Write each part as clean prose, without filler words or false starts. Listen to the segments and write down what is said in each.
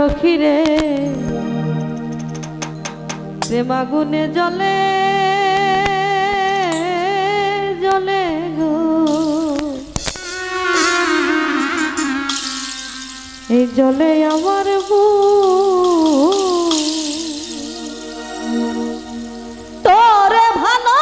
সখিরে প্রেম আগুনে জ্বলে জ্বলে গো, এই জ্বলে আমার তোরে ভালো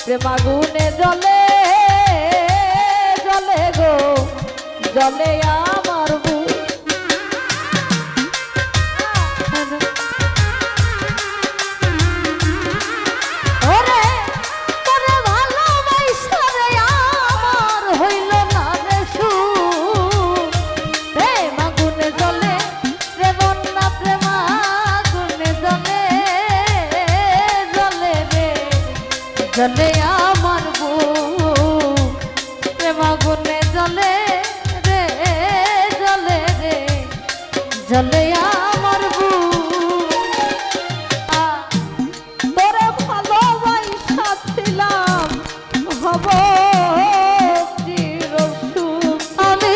প্রেম আগুনে জ্বলে জ্বলে গো, জ্বলে আমার জ্বলে আমার প্রেম আগুনে জ্বলে রে জ্বলে রে, জ্বলে আমার তোরে ভালোবাসা ছিলাম হব চিরসুখ, আমি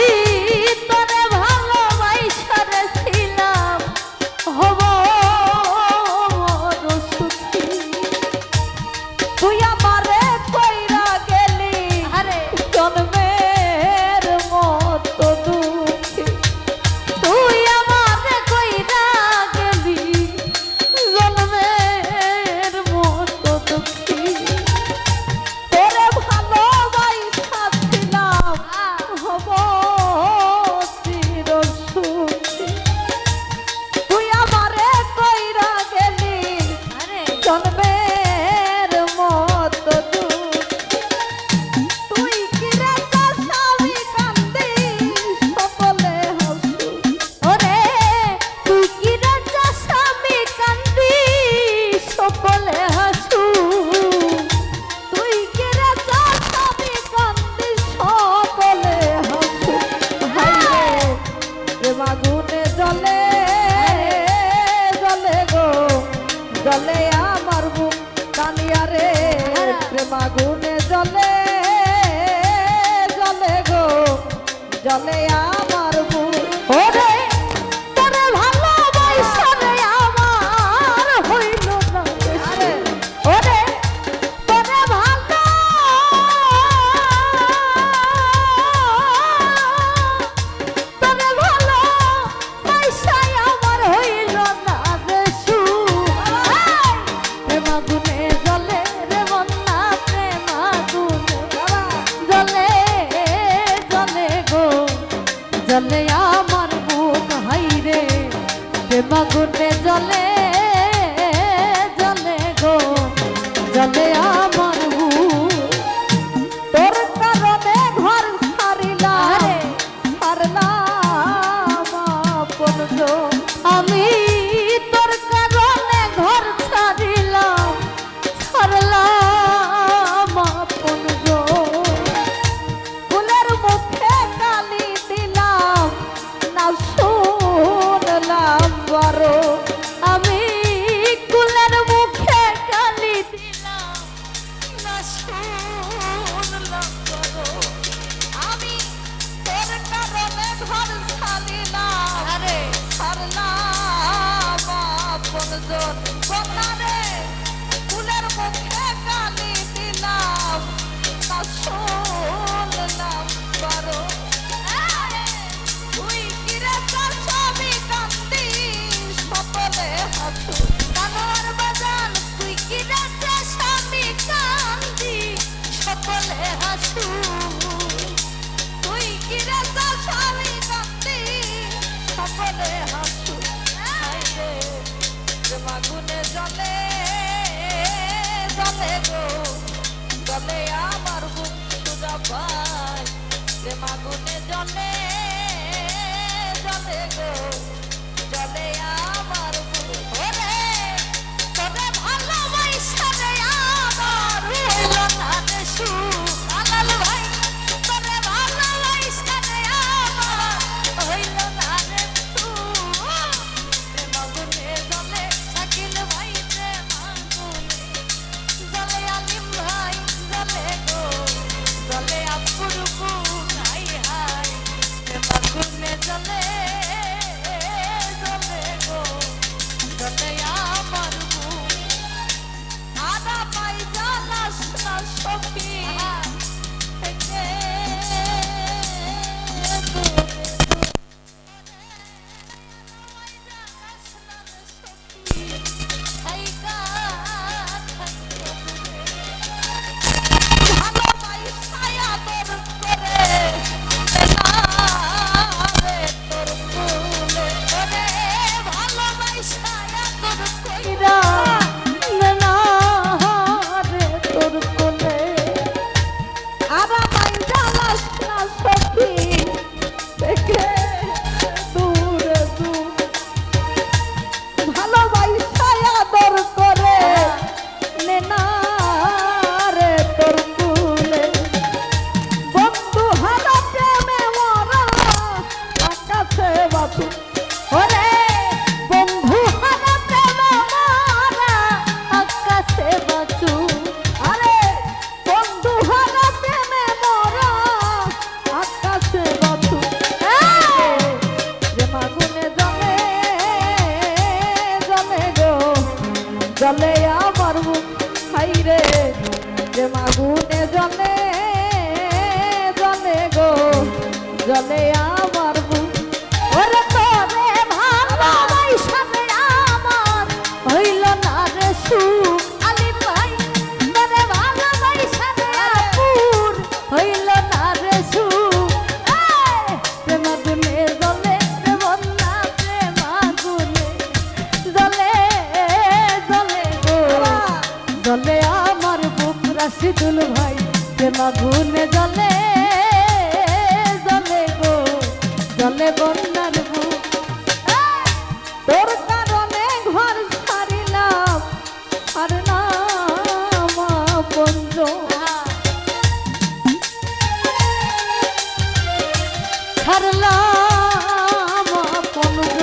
তোরে ভালোবাসা ছিলাম হব সুখী, তুই আমারে কইরা গেলি জন্মের মতো দুঃখী, তুই আমারে কইরা গেলি জন্মের মতো দুঃখী, তোরে ভালোবাসা ছিলাম হব চিরসুখী, তুই আমারে কইরা গেলি জন্মের জ্বলে আমার বুক কানিয়া রে, প্রেম আগুনে জ্বলে জ্বলে গো, জ্বলে আমার বুক ওরে তোরে ভালোবাসা রে আমার হইল না রে, ওরে তোরে ভালো তোরে ভালো পয়সা আমার হইল না রে, প্রেম আগুনে জ্বলে রে বন্যা, প্রেম আগুনে জ্বলে জ্বলে গো, জ্বলে আমার বুক হাই রে, প্রেম আগুনে জ্বলে জ্বলে গো, জ্বলে আমার বুক, তোর কারণে ঘর ছাড়িলাম ছাড়লাম আপনজন, আমি তোর কারণে ঘর ছাড়িলাম ছাড়লাম আপনজন, ফুলের মুখে কালি দিলাম না শুনলাম বড়, আমি ফুলের মুখে কালি দিলাম না শুনলাম বড়, আমি তোর কারণে ঘর ছাড়িলাম ছাড়লাম আপনজন, বন্যা রে ফুলের মুখে কালি দিলাম না শুনলাম বড়, তুই কিরে তোর ছবি কান্দি সকলে হাসু, জানোয়ার বাজান তুই কিরে তোর ছবি কান্দি সকলে হাসু, তুই কিরে তোর ছবি কান্দি সকলে হাসু, প্রেম আগুনে জ্বলে জ্বলে গো, জ্বলে আমার বুক সুজা পায়, প্রেম আগুনে জ্বলে জ্বলে গো, জ্বলে আমার বুক ওরে জলে আমার বুক হাইরে প্রেম আগুনে জলে জলে গো জলে আমার বুক ওরে তোরে ভালোবাসা আমার হইল না রে সুখ আলি ভাই তোরে ভালোবাসা আপুর হইল না রে সুখ প্রেম আগুনে জলে প্রেম না প্রেম আগুনে জলে জলে গো জলে আমার বুক রাশিদুল ভাই প্রেম আগুনে জলে জলে গো জলে বন্যার বুক তোর কারণে ঘর ছাড়িলাম ছাড়লাম বন্ধ ছাড়লাম বন্ধ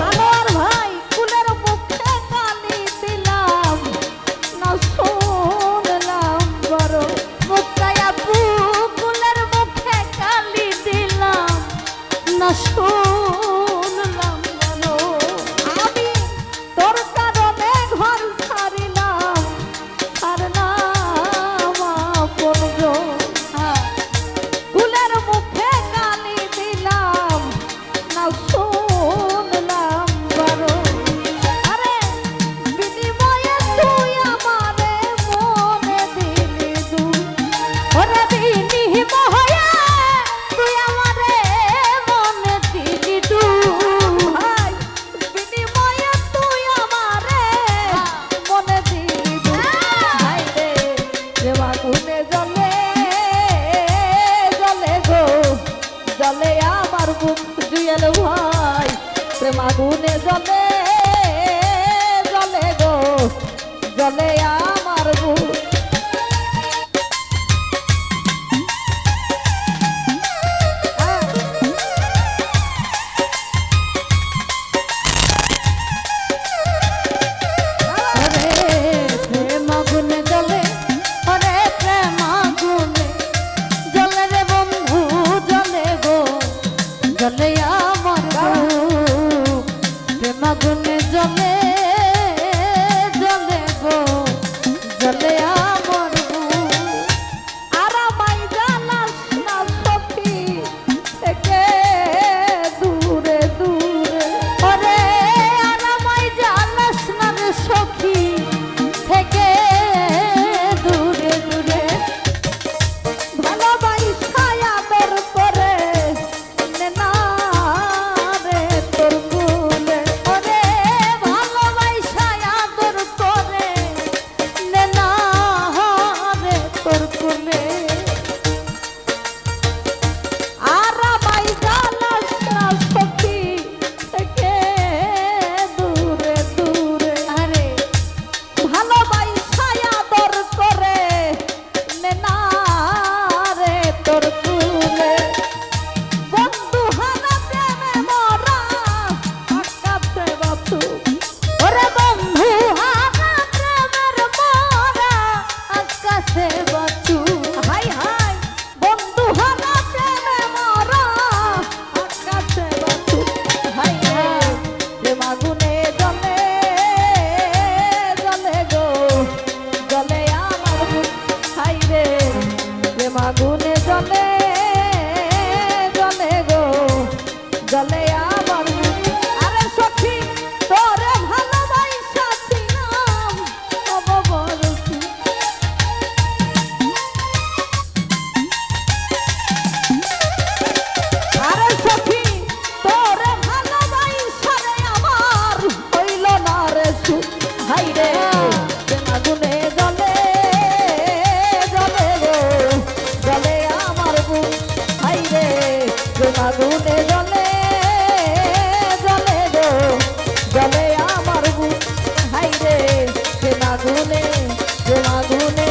আমার ভাই কুলের মুখে গালি দিলাম না শুনলাম বড় মুক্তায়া কুলের মুখে গালি দিলাম না শুনলাম বড় আমি তোর কারণে ঘর ছাড়িলাম ছাড়লাম বন্ধ কুলের মুখে গালি দিলাম না শুনলাম বড় আরে বিনিময়ে তুই আমারে মনে দিলি দুই ওরে বিনিময়ে তুই আমারে মনে দিলি দুই বিনিময়ে তুই আমারে মনে দিলি দুই হাই রে প্রেম আগুনে জ্বলে জলে গো জলে আমার বুক জুয়েল ভাই প্রেম আগুনে জলে জলে গো জলে আমার বুক প্রেম আগুনে জলে ওরে প্রেম আগুনে জলে রে বন্ধু জলে গো জলে আমার বুক প্রেম আগুনে জলে জলে গো জলে আমার বুক আর আমায় জানাস না সখী থেকে দূরে দূরে ওরে আর আমায় জানাস না রে সখী থেকে দূরে দূরে ভালোবাসায় আদর করে নে না রে তোর কুলে ওরে ভালোবাসায় আদর করে নে না রে তোর কুলে আর আমায় জানাস না সখী থেকে দূরে দূরে আরে ভালোবাসায় আদর করে নে না রে তোর কুলে বন্ধু হারা প্রেমে মরা আকাশে বাতু ওরে বন্ধু হারা প্রেমের মরা আকাশে বাতু হাই হাই বন্ধু হারা প্রেমে মরা আকাশে বাতু হাই হাই প্রেম আগুনে জলে জলে গো জলে আমার বুক হাই রে প্রেম আগুনে জলে জলে গো জলে আমার বুক আরে সখী তোরে ভালোবাসা ছিলাম অববরসী আরে সখী তোরে ভালোবাসা রে আমার হইল না রে সুখ হাই রে প্রেম আগুনে জলে জলে গো জলে আমার বুক হাই রে প্রেম আগুনে জলে জলে গো জলে আমার বুক হাই রে প্রেম আগুনে প্রেম আগুনে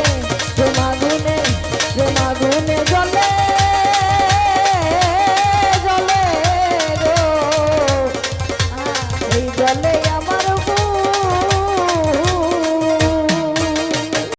প্রেম আগুনে প্রেম আগুনে জলে